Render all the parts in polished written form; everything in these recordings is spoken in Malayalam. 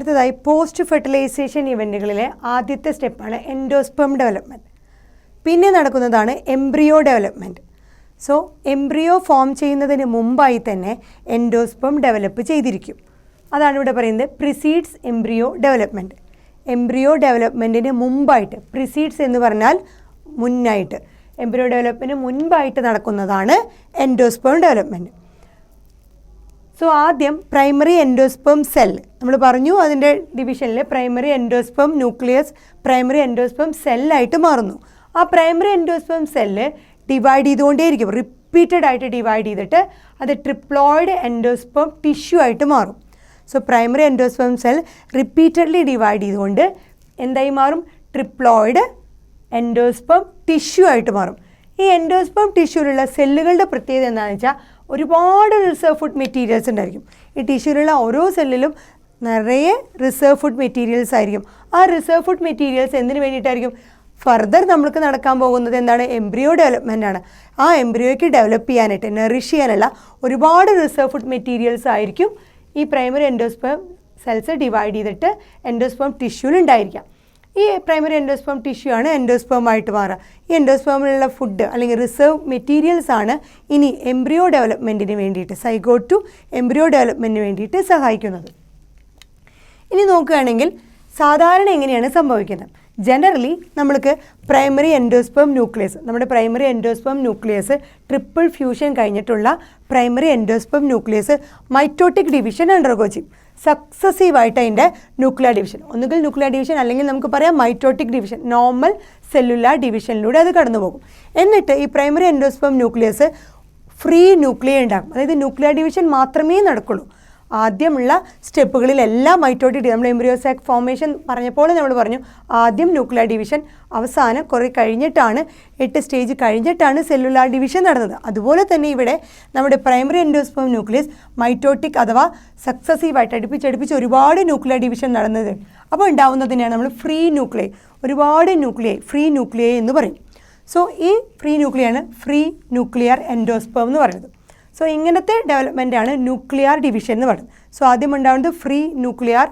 അടുത്തതായി പോസ്റ്റ് ഫെർട്ടിലൈസേഷൻ ഇവൻറ്റുകളിലെ ആദ്യത്തെ സ്റ്റെപ്പാണ് എൻഡോസ്പെം ഡെവലപ്മെൻറ്റ്. പിന്നെ നടക്കുന്നതാണ് embryo development. So embryo form ചെയ്യുന്നതിന് മുമ്പായി തന്നെ എൻഡോസ്പെം ഡെവലപ്പ് ചെയ്തിരിക്കും. അതാണ് ഇവിടെ പറയുന്നത് പ്രിസീഡ്സ് എംബ്രിയോ ഡെവലപ്മെൻറ്റ്. എംബ്രിയോ ഡെവലപ്മെൻറ്റിന് മുമ്പായിട്ട്, പ്രിസീഡ്സ് എന്ന് പറഞ്ഞാൽ മുന്നായിട്ട്, എംബ്രിയോ ഡെവലപ്മെൻറ്റിന് മുൻപായിട്ട് നടക്കുന്നതാണ് എൻഡോസ്പെം ഡെവലപ്മെൻറ്റ്. സോ ആദ്യം പ്രൈമറി എൻഡോസ്പെം സെൽ നമ്മൾ പറഞ്ഞു, അതിൻ്റെ ഡിവിഷനിൽ primary endosperm nucleus primary endosperm സെല്ലായിട്ട് മാറുന്നു. ആ പ്രൈമറി എൻഡോസ്പെം സെല്ല് ഡിവൈഡ് ചെയ്തുകൊണ്ടേയിരിക്കും, റിപ്പീറ്റഡ് ആയിട്ട് ഡിവൈഡ് ചെയ്തിട്ട് അത് ട്രിപ്ലോയിഡ് എൻഡോസ്പെം ടിഷ്യൂ ആയിട്ട് മാറും. So primary endosperm cell repeatedly divide ചെയ്തുകൊണ്ട് എന്തായി മാറും? ട്രിപ്ലോയിഡ് എൻഡോസ്പെം ടിഷ്യൂ ആയിട്ട് മാറും. ഈ എൻഡോസ്പെം ടിഷ്യൂവിലുള്ള സെല്ലുകളുടെ പ്രത്യേകത എന്താണെന്ന് വെച്ചാൽ ഒരുപാട് റിസർവ് ഫുഡ് മെറ്റീരിയൽസ് ഉണ്ടായിരിക്കും. ഈ ടിഷ്യൂവിലുള്ള ഓരോ സെല്ലിലും നിറയെ റിസർവ് ഫുഡ് മെറ്റീരിയൽസ് ആയിരിക്കും. ആ റിസർവ് ഫുഡ് മെറ്റീരിയൽസ് എന്തിനു വേണ്ടിയിട്ടായിരിക്കും? ഫർദർ നമ്മൾക്ക് നടക്കാൻ പോകുന്നത് എന്താണ്? എംബ്രിയോ ഡെവലപ്മെൻ്റ് ആണ്. ആ എംബ്രിയോയ്ക്ക് ഡെവലപ്പ് ചെയ്യാനായിട്ട്, നറിഷ് ചെയ്യാനുള്ള ഒരുപാട് റിസർവ് ഫുഡ് മെറ്റീരിയൽസ് ആയിരിക്കും ഈ പ്രൈമറി എൻഡോസ്പെം സെൽസ് ഡിവൈഡ് ചെയ്തിട്ട് എൻഡോസ്പെം ടിഷ്യൂവിൽ ഉണ്ടായിരിക്കാം. ഈ പ്രൈമറി എൻഡോസ്പെം ടിഷ്യൂ ആണ് എൻഡോസ്പെമായിട്ട് മാറുക. ഈ എൻഡോസ്പെമിലുള്ള ഫുഡ് അല്ലെങ്കിൽ റിസർവ് മെറ്റീരിയൽസ് ആണ് ഇനി എംബ്രിയോ ഡെവലപ്മെൻറ്റിന് വേണ്ടിയിട്ട്, സൈഗോട്ട് ടു എംബ്രിയോ ഡെവലപ്മെൻറ്റിന് വേണ്ടിയിട്ട് സഹായിക്കുന്നത്. ഇനി നോക്കുകയാണെങ്കിൽ സാധാരണ എങ്ങനെയാണ് സംഭവിക്കുന്നത്? ജനറലി നമ്മൾക്ക് പ്രൈമറി എൻഡോസ്പെം ന്യൂക്ലിയസ്, നമ്മുടെ primary endosperm nucleus triple fusion കഴിഞ്ഞിട്ടുള്ള primary endosperm nucleus mitotic division undergo ചെയ്യും. സക്സസീവായിട്ട് അതിൻ്റെ ന്യൂക്ലിയർ ഡിവിഷൻ, ഒന്നുകിൽ ന്യൂക്ലിയർ ഡിവിഷൻ അല്ലെങ്കിൽ നമുക്ക് പറയാം മൈറ്റോട്ടിക് ഡിവിഷൻ, നോർമൽ സെല്ലുലാർ ഡിവിഷനിലൂടെ അത് കടന്നു പോകും. എന്നിട്ട് ഈ primary endosperm nucleus free nuclei ഉണ്ടാകും. അതായത് ന്യൂക്ലിയർ ഡിവിഷൻ മാത്രമേ നടക്കുള്ളൂ. ആദ്യമുള്ള സ്റ്റെപ്പുകളിലെല്ലാം മൈറ്റോട്ടിക്, നമ്മൾ എംബ്രിയോസാക് ഫോർമേഷൻ പറഞ്ഞപ്പോൾ നമ്മൾ പറഞ്ഞു ആദ്യം ന്യൂക്ലിയർ ഡിവിഷൻ, അവസാനം കുറേ കഴിഞ്ഞിട്ടാണ് 8 സ്റ്റേജ് കഴിഞ്ഞിട്ടാണ് സെല്ലുലാർ ഡിവിഷൻ നടന്നത്. അതുപോലെ തന്നെ ഇവിടെ നമ്മുടെ പ്രൈമറി എൻഡോസ്പെം ന്യൂക്ലിയസ് മൈറ്റോട്ടിക് അഥവാ സക്സസീവായിട്ട് അടുപ്പിച്ചടുപ്പിച്ച് ഒരുപാട് ന്യൂക്ലിയർ ഡിവിഷൻ നടന്നത്. അപ്പോൾ ഉണ്ടാവുന്നതിനെയാണ് നമ്മൾ ഫ്രീ ന്യൂക്ലിയൈ, ഒരുപാട് ന്യൂക്ലിയൈ, ഫ്രീ ന്യൂക്ലിയൈ എന്ന് പറയും. സോ ഈ ഫ്രീ ന്യൂക്ലിയാണ് ഫ്രീ ന്യൂക്ലിയർ എൻഡോസ്പെം എന്ന് പറയുന്നത്. സോ ഇങ്ങനത്തെ ഡെവലപ്മെൻറ്റാണ് ന്യൂക്ലിയർ ഡിവിഷൻ എന്ന് പറയുന്നത്. സോ ആദ്യം ഉണ്ടാവുന്നത് ഫ്രീ ന്യൂക്ലിയർ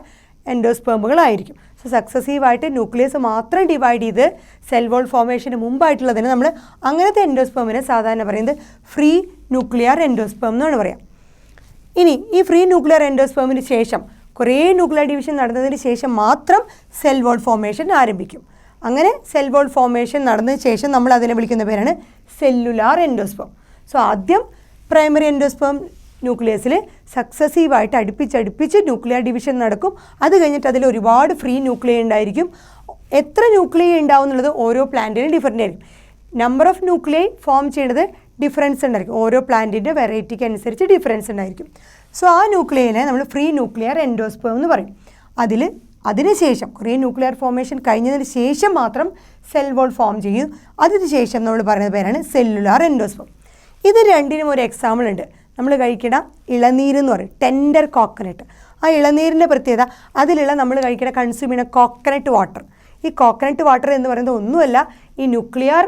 എൻഡോസ്പെമുകളായിരിക്കും. സോ സക്സസീവായിട്ട് ന്യൂക്ലിയസ് മാത്രം ഡിവൈഡ് ചെയ്ത് സെൽ വോൾ ഫോർമേഷന് മുമ്പായിട്ടുള്ളതിന് നമ്മൾ അങ്ങനത്തെ എൻഡോസ്പെമിനെ സാധാരണ പറയുന്നത് ഫ്രീ ന്യൂക്ലിയർ എൻഡോസ്പെം എന്നാണ് പറയുക. ഇനി ഈ ഫ്രീ ന്യൂക്ലിയർ എൻഡോസ്പെമിന് ശേഷം കുറേ ന്യൂക്ലിയർ ഡിവിഷൻ നടന്നതിന് ശേഷം മാത്രം സെൽ വോൾ ഫോർമേഷൻ ആരംഭിക്കും. അങ്ങനെ സെൽ വോൾ ഫോർമേഷൻ നടന്നതിന് ശേഷം നമ്മൾ അതിനെ വിളിക്കുന്ന പേരാണ് സെല്ലുലാർ എൻഡോസ്പെം. സോ ആദ്യം പ്രൈമറി എൻഡോസ്പെം ന്യൂക്ലിയസിൽ സക്സസീവായിട്ട് അടുപ്പിച്ചടുപ്പിച്ച് ന്യൂക്ലിയർ ഡിവിഷൻ നടക്കും. അത് കഴിഞ്ഞിട്ട് അതിൽ ഒരുപാട് ഫ്രീ ന്യൂക്ലിയ ഉണ്ടായിരിക്കും. എത്ര ന്യൂക്ലിയ ഉണ്ടാവും എന്നുള്ളത് ഓരോ പ്ലാന്റിനും ഡിഫറൻ്റ് ആയിരിക്കും. നമ്പർ ഓഫ് ന്യൂക്ലിയ ഫോം ചെയ്യുന്നത് ഡിഫറൻസ് ഉണ്ടായിരിക്കും. ഓരോ പ്ലാന്റിൻ്റെ വെറൈറ്റിക്ക് അനുസരിച്ച് ഡിഫറൻസ് ഉണ്ടായിരിക്കും. സോ ആ ന്യൂക്ലിയനെ നമ്മൾ ഫ്രീ ന്യൂക്ലിയർ എൻഡോസ്പെം എന്ന് പറയും. അതിനുശേഷം കുറേ ന്യൂക്ലിയർ ഫോർമേഷൻ കഴിഞ്ഞതിന് ശേഷം മാത്രം സെൽ വോൾ ഫോം ചെയ്യും. അതിനുശേഷം നമ്മൾ പറയുന്ന പേരാണ് സെല്ലുലാർ എൻഡോസ്പെം. ഇത് രണ്ടിനും ഒരു എക്സാമ്പിൾ ഉണ്ട്. നമ്മൾ കഴിക്കുന്ന ഇളനീരെന്ന് പറയും, ടെൻഡർ കോക്കനട്ട്. ആ ഇളനീരിൻ്റെ പ്രത്യേകത അതിലുള്ള നമ്മൾ കഴിക്കുന്ന കൺസ്യൂം ചെയ്യുന്ന കോക്കനട്ട് വാട്ടർ. ഈ കോക്കനട്ട് വാട്ടർ എന്ന് പറയുന്നത് ഒന്നുമല്ല, ഈ ന്യൂക്ലിയർ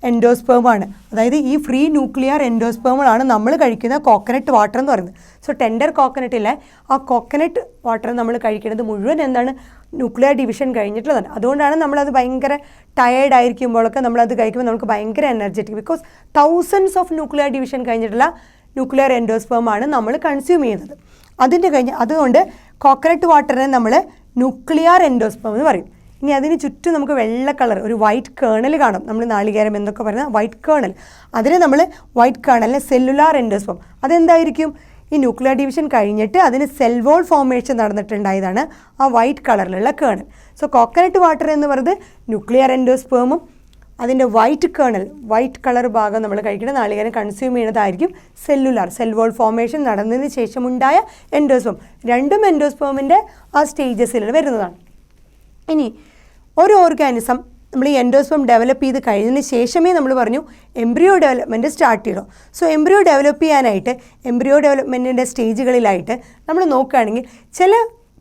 എൻഡോസ്പെമാണ്. അതായത് ഈ ഫ്രീ ന്യൂക്ലിയർ എൻഡോസ്പെമുകളാണ് നമ്മൾ കഴിക്കുന്ന കോക്കനട്ട് വാട്ടർ എന്ന് പറയുന്നത്. സോ ടെൻഡർ കോക്കനട്ടിലെ ആ കോക്കനട്ട് വാട്ടർ നമ്മൾ കഴിക്കുന്നത് മുഴുവൻ എന്താണ്? ന്യൂക്ലിയർ ഡിവിഷൻ കഴിഞ്ഞിട്ടുള്ളതാണ്. അതുകൊണ്ടാണ് നമ്മളത് ഭയങ്കര ടയേർഡ് ആയിരിക്കുമ്പോഴൊക്കെ നമ്മളത് കഴിക്കുമ്പോൾ നമുക്ക് ഭയങ്കര energetic, because thousands of nuclear division കഴിഞ്ഞിട്ടുള്ള ന്യൂക്ലിയർ എൻഡോസ്പെമാണ് നമ്മൾ കൺസ്യൂം ചെയ്യുന്നത്. അതുകൊണ്ട് കോക്കനട്ട് വാട്ടറിനെ നമ്മൾ ന്യൂക്ലിയർ എൻഡോസ്പെം എന്ന് പറയും. ഇനി അതിന് ചുറ്റും നമുക്ക് വെള്ള കളർ ഒരു വൈറ്റ് കേണൽ കാണും. നമ്മൾ നാളികേരം എന്നൊക്കെ പറയുന്ന വൈറ്റ് കേണൽ, അതിനെ നമ്മൾ വൈറ്റ് കേണലിനെ സെല്ലുലാർ എൻഡോസ്പെം. അതെന്തായിരിക്കും? ഈ ന്യൂക്ലിയർ ഡിവിഷൻ കഴിഞ്ഞിട്ട് അതിന് സെൽ വോൾ ഫോർമേഷൻ നടന്നിട്ടുണ്ടായതാണ് ആ വൈറ്റ് കളറിലുള്ള കേണൽ. സോ കോക്കനട്ട് വാട്ടർ എന്ന് പറയുന്നത് ന്യൂക്ലിയർ എൻഡോസ്പെമും അതിൻ്റെ വൈറ്റ് കേണൽ, വൈറ്റ് കളർ ഭാഗം നമ്മൾ കഴിക്കുന്ന നാളികേരം കൺസ്യൂം ചെയ്യുന്നതായിരിക്കും സെല്ലുലാർ, സെൽ വോൾ ഫോർമേഷൻ നടന്നതിന് ശേഷമുണ്ടായ എൻഡോസ്പെം. രണ്ടും എൻഡോസ്പെമിൻ്റെ ആ സ്റ്റേജസിൽ വരുന്നതാണ്. ഇനി ഒരു ഓർഗാനിസം നമ്മൾ ഈ എൻഡോസ്പെം ഡെവലപ്പ് ചെയ്ത് കഴിഞ്ഞതിന് ശേഷമേ നമ്മൾ പറഞ്ഞു എംബ്രിയോ ഡെവലപ്മെൻറ്റ് സ്റ്റാർട്ട് ചെയ്യണം. സോ എംബ്രിയോ ഡെവലപ്പ് ചെയ്യാനായിട്ട് എംബ്രിയോ ഡെവലപ്മെൻറ്റിൻ്റെ സ്റ്റേജുകളിലായിട്ട് നമ്മൾ നോക്കുകയാണെങ്കിൽ ചില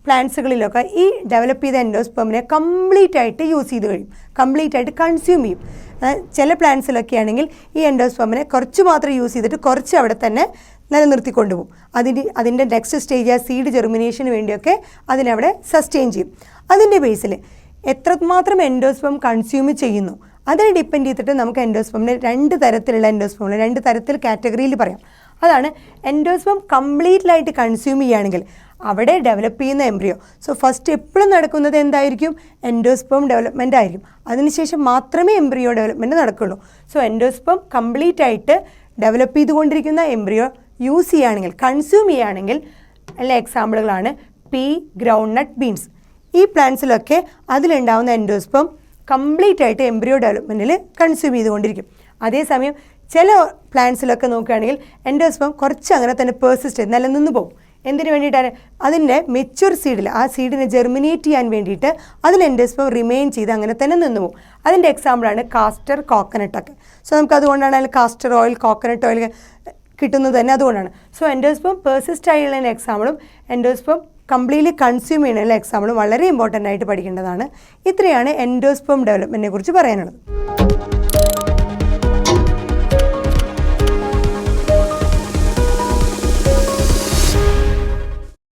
പ്ലാന്റ്സുകളിലൊക്കെ ഈ ഡെവലപ്പ് ചെയ്ത എൻഡോസ്പെർമിനെ കംപ്ലീറ്റ് ആയിട്ട് യൂസ് ചെയ്ത് കഴിയും, കംപ്ലീറ്റ് ആയിട്ട് കൺസ്യൂം ചെയ്യും. ചില പ്ലാന്റ്സിലൊക്കെ ആണെങ്കിൽ ഈ എൻഡോസ്പെർമിനെ കുറച്ച് മാത്രം യൂസ് ചെയ്തിട്ട് കുറച്ച് അവിടെ തന്നെ നിലനിർത്തിക്കൊണ്ടുപോകും. അതിൻ്റെ നെക്സ്റ്റ് സ്റ്റേജ് ആ സീഡ് ജെർമിനേഷന് വേണ്ടിയൊക്കെ അതിനവിടെ സസ്റ്റെയിൻ ചെയ്യും. അതിൻ്റെ ബേസിൽ എത്രമാത്രം എൻഡോസ്പെർം കൺസ്യൂം ചെയ്യുന്നു അതിനെ ഡിപ്പെൻഡ് ചെയ്തിട്ട് നമുക്ക് എൻഡോസ്പെർമിനെ 2 തരത്തിലുള്ള എൻഡോസ്പെർമിനെ 2 തരത്തിൽ കാറ്റഗറിയിൽ പറയാം. അതാണ് എൻഡോസ്പെർം കംപ്ലീറ്റ്ലായിട്ട് കൺസ്യൂം ചെയ്യുകയാണെങ്കിൽ അവിടെ ഡെവലപ്പ് ചെയ്യുന്ന എംബ്രിയോ. സോ ഫസ്റ്റ് എപ്പോഴും നടക്കുന്നത് എന്തായിരിക്കും? എൻഡോസ്പെർം ഡെവലപ്മെൻ്റ് ആയിരിക്കും. അതിനുശേഷം മാത്രമേ എംബ്രിയോ ഡെവലപ്മെൻറ്റ് നടക്കുകയുള്ളൂ. സോ എൻഡോസ്പെർം കംപ്ലീറ്റ് ആയിട്ട് ഡെവലപ്പ് ചെയ്തുകൊണ്ടിരിക്കുന്ന എംബ്രിയോ യൂസ് ചെയ്യുകയാണെങ്കിൽ, കൺസ്യൂം ചെയ്യുകയാണെങ്കിൽ എല്ലാ എക്സാമ്പിളുകളാണ് പീ, ഗ്രൗണ്ട് നട്ട്, ബീൻസ്. ഈ പ്ലാന്റ്സിലൊക്കെ അതിലുണ്ടാവുന്ന എൻഡോസ്പെർം കംപ്ലീറ്റ് ആയിട്ട് എംബ്രിയോ ഡെവലപ്മെൻറ്റിൽ കൺസ്യൂം ചെയ്തുകൊണ്ടിരിക്കും. അതേസമയം ചില പ്ലാന്റ്സിലൊക്കെ നോക്കുകയാണെങ്കിൽ എൻഡോസ്പെർം കുറച്ച് അങ്ങനെ തന്നെ പേഴ്സിസ്റ്റ് ചെയ്ത് നിലനിന്ന് പോകും. എന്തിനു വേണ്ടിയിട്ടാണ്? അതിൻ്റെ മെച്യൂർ സീഡിൽ ആ സീഡിനെ ജെർമിനേറ്റ് ചെയ്യാൻ വേണ്ടിയിട്ട് അതിൽ എൻഡോസ്പെർം റിമെയിൻ ചെയ്ത് അങ്ങനെ തന്നെ നിന്ന് പോകും. അതിൻ്റെ എക്സാമ്പിളാണ് കാസ്റ്റർ, കോക്കനട്ടൊക്കെ. സോ നമുക്ക് അതുകൊണ്ടാണ് അതിൽ കാസ്റ്റർ ഓയിൽ, കോക്കനട്ട് ഓയിൽ കിട്ടുന്നത് തന്നെ അതുകൊണ്ടാണ്. സോ എൻഡോസ്പെർം പേഴ്സിസ്റ്റ് ആയുള്ള എക്സാമ്പിളും എൻഡോസ്പെർം കംപ്ലീറ്റ്ലി കൺസ്യൂം ചെയ്യുന്ന എക്സാമ്പിളും വളരെ ഇമ്പോർട്ടൻ്റ് ആയിട്ട് പഠിക്കേണ്ടതാണ്. ഇത്രയാണ് എൻഡോസ്പെർം ഡെവലപ്മെൻറ്റിനെ കുറിച്ച് പറയാനുള്ളത്.